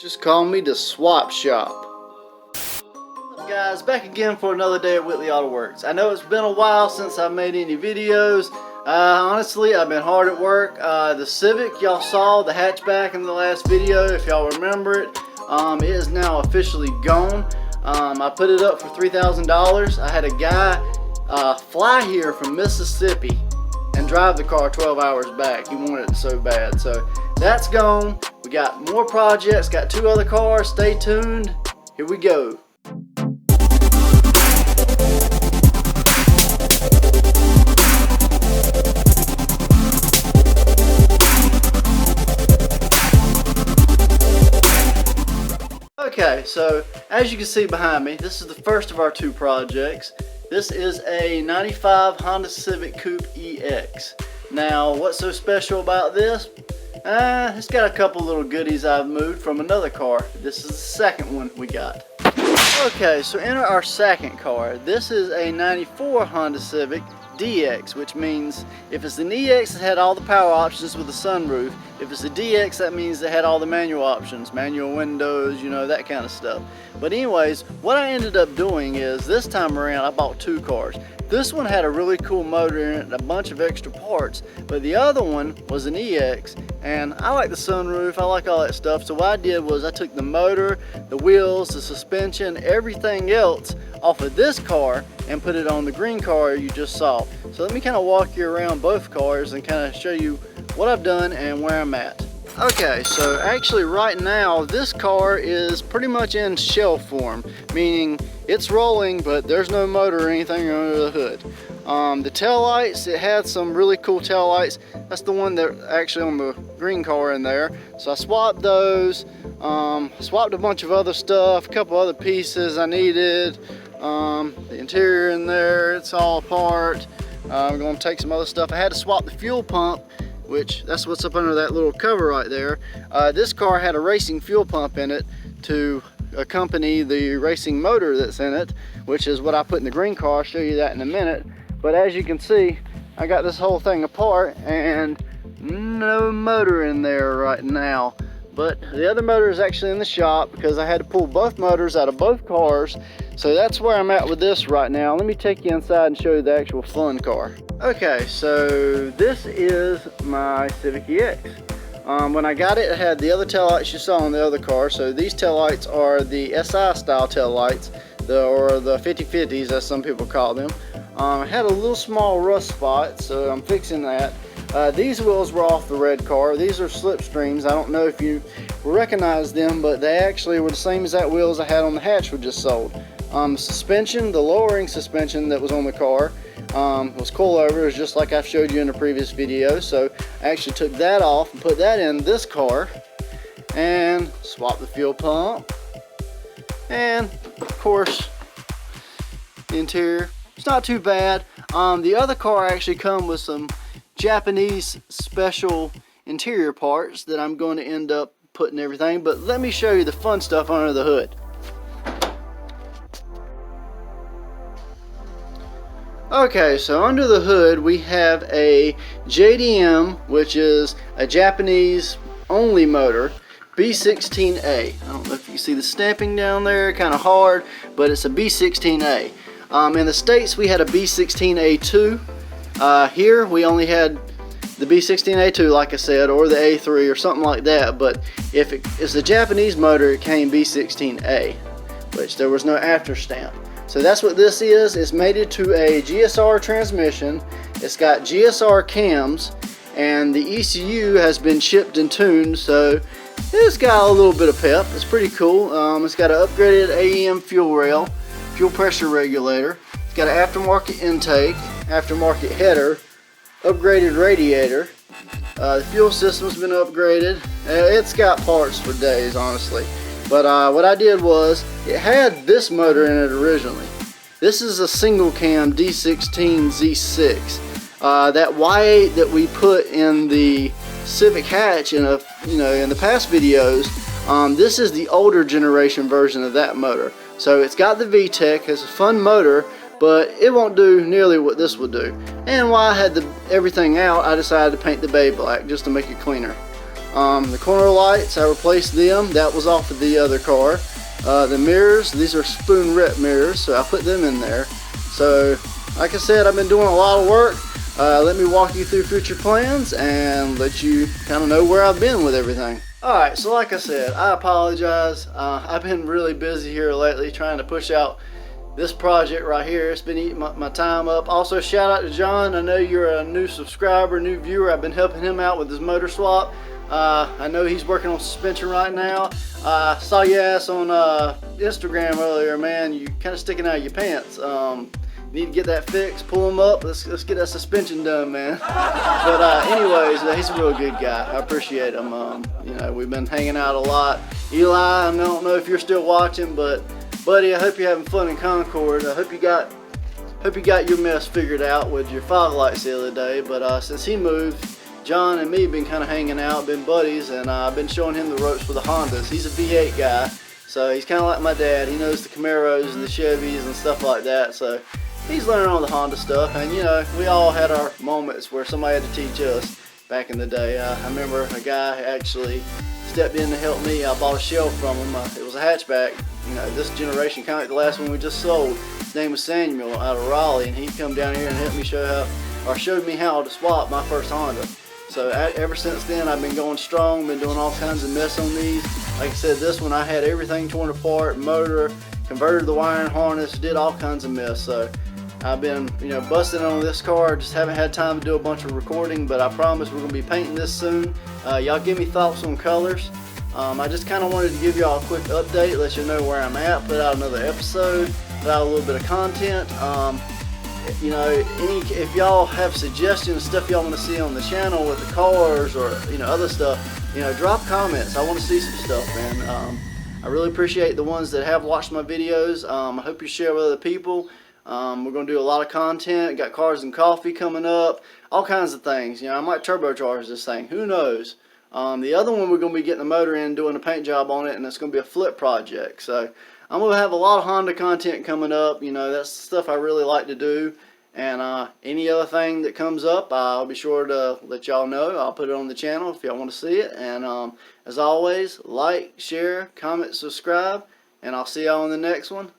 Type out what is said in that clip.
Just call me the swap shop. What's up guys, back again for another day at Whitley Auto Works. I know it's been a while since I've made any videos. Honestly, I've been hard at work. The Civic, y'all saw the hatchback in the last video, if y'all remember it. It is now officially gone. I put it up for $3,000. I had a guy fly here from Mississippi and drive the car 12 hours back. He wanted it so bad. So that's gone. We got more projects, got 2 other cars. Stay tuned. Here we go. Okay, so as you can see behind me, this is the first of our 2 projects. This is a 95 Honda Civic Coupe EX. Now, what's so special about this? It's got a couple little goodies I've moved from another car. This is the second one we got. Okay, so enter our second car. This is a 94 Honda Civic DX, which means if it's an EX, it had all the power options with the sunroof. If it's a DX, that means it had all the manual options, manual windows, you know, that kind of stuff. But anyways, what I ended up doing is this time around I bought 2 cars. This one had a really cool motor in it and a bunch of extra parts, but the other one was an EX, and I like the sunroof, I like all that stuff. So what I did was I took the motor, the wheels, the suspension, everything else off of this car and put it on the green car you just saw. So let me kind of walk you around both cars and kind of show you what I've done and where I'm at. Okay, so actually right now this car is pretty much in shell form, meaning it's rolling but there's no motor or anything under the hood. The tail lights, it had some really cool tail lights. That's the one that actually on the green car in there. So I swapped those, swapped a bunch of other stuff, a couple other pieces I needed. The interior in there, it's all apart. I'm going to take some other stuff. I had to swap the fuel pump, which that's what's up under that little cover right there. This car had a racing fuel pump in it to accompany the racing motor that's in it, which is what I put in the green car. I'll show you that in a minute. But as you can see, I got this whole thing apart and no motor in there right now. But the other motor is actually in the shop because I had to pull both motors out of both cars. So that's where I'm at with this right now. Let me take you inside and show you the actual fun car. Okay, so this is my Civic EX. When I got it, it had the other taillights you saw on the other car. So these taillights are the SI style taillights, or the 50/50s as some people call them. It had a little small rust spot, so I'm fixing that. These wheels were off the red car. These are Slipstreams. I don't know if you recognize them, but they actually were the same as that wheels I had on the hatch we just sold. Suspension, the lowering suspension that was on the car was coilover. It was just like I've showed you in a previous video. So I actually took that off and put that in this car and swapped the fuel pump. And of course, the interior, it's not too bad. The other car actually come with some Japanese special interior parts that I'm going to end up putting everything, but let me show you the fun stuff under the hood. Okay, so under the hood we have a JDM, which is a Japanese only motor, B16A. I don't know if you see the stamping down there, kind of hard, but it's a B16A. In the States we had a B16A2. Here we only had the B16A2, like I said, or the A3 or something like that, but if it's the Japanese motor, it came B16A, which there was no after stamp. So that's what this is. It's mated to a GSR transmission. It's got GSR cams, and the ECU has been shipped and tuned, so it's got a little bit of pep. It's pretty cool. It's got an upgraded AEM fuel rail, fuel pressure regulator. It's got an aftermarket intake, aftermarket header, upgraded radiator. The fuel system's been upgraded. It's got parts for days, honestly. But what I did was, it had this motor in it originally. This is a single cam D16 Z6. That Y8 that we put in the Civic hatch in the past videos, this is the older generation version of that motor. So it's got the VTEC. It's a fun motor, but it won't do nearly what this would do. And while I had everything out, I decided to paint the bay black just to make it cleaner. The corner lights, I replaced them. That was off of the other car. The mirrors, these are spoon rip mirrors, so I put them in there. So, like I said, I've been doing a lot of work. Let me walk you through future plans and let you kind of know where I've been with everything. Alright, so like I said, I apologize. I've been really busy here lately trying to push out this project right here. It's been eating my time up. Also, shout out to John. I know you're a new subscriber, new viewer. I've been helping him out with his motor swap. I know he's working on suspension right now. I saw your ass on Instagram earlier, man. You kind of sticking out of your pants. Need to get that fixed, pull him up. Let's get that suspension done, man. But anyways, he's a real good guy. I appreciate him. You know, we've been hanging out a lot. Eli, I don't know if you're still watching, but buddy, I hope you're having fun in Concord. I hope you got your mess figured out with your fog lights the other day. But since he moved, John and me been kind of hanging out, been buddies, and I've been showing him the ropes for the Hondas. He's a V8 guy, so he's kind of like my dad. He knows the Camaros and the Chevys and stuff like that, so he's learning all the Honda stuff. And you know, we all had our moments where somebody had to teach us back in the day. I remember a guy actually stepped in to help me. I bought a shelf from him. It was a hatchback, you know, this generation, kind of like the last one we just sold. His name was Samuel out of Raleigh, and he'd come down here and help me showed me how to swap my first Honda. So ever since then, I've been going strong, been doing all kinds of mess on these. Like I said, this one I had everything torn apart, motor, converted the wiring harness, did all kinds of mess. So I've been, you know, busting on this car. Just haven't had time to do a bunch of recording, but I promise we're gonna be painting this soon. Y'all give me thoughts on colors. I just kind of wanted to give y'all a quick update, let you know where I'm at, put out another episode, put out a little bit of content. You know, if y'all have suggestions, stuff y'all want to see on the channel with the cars or, you know, other stuff, you know, drop comments. I want to see some stuff, man. I really appreciate the ones that have watched my videos. I hope you share with other people. We're going to do a lot of content. Got Cars and Coffee coming up, all kinds of things. You know, I might turbocharge this thing, who knows. The other one, we're going to be getting the motor in, doing a paint job on it, and it's going to be a flip project. So I'm going to have a lot of Honda content coming up. You know, that's stuff I really like to do. And any other thing that comes up, I'll be sure to let y'all know. I'll put it on the channel if y'all want to see it. And as always, like, share, comment, subscribe, and I'll see y'all in the next one.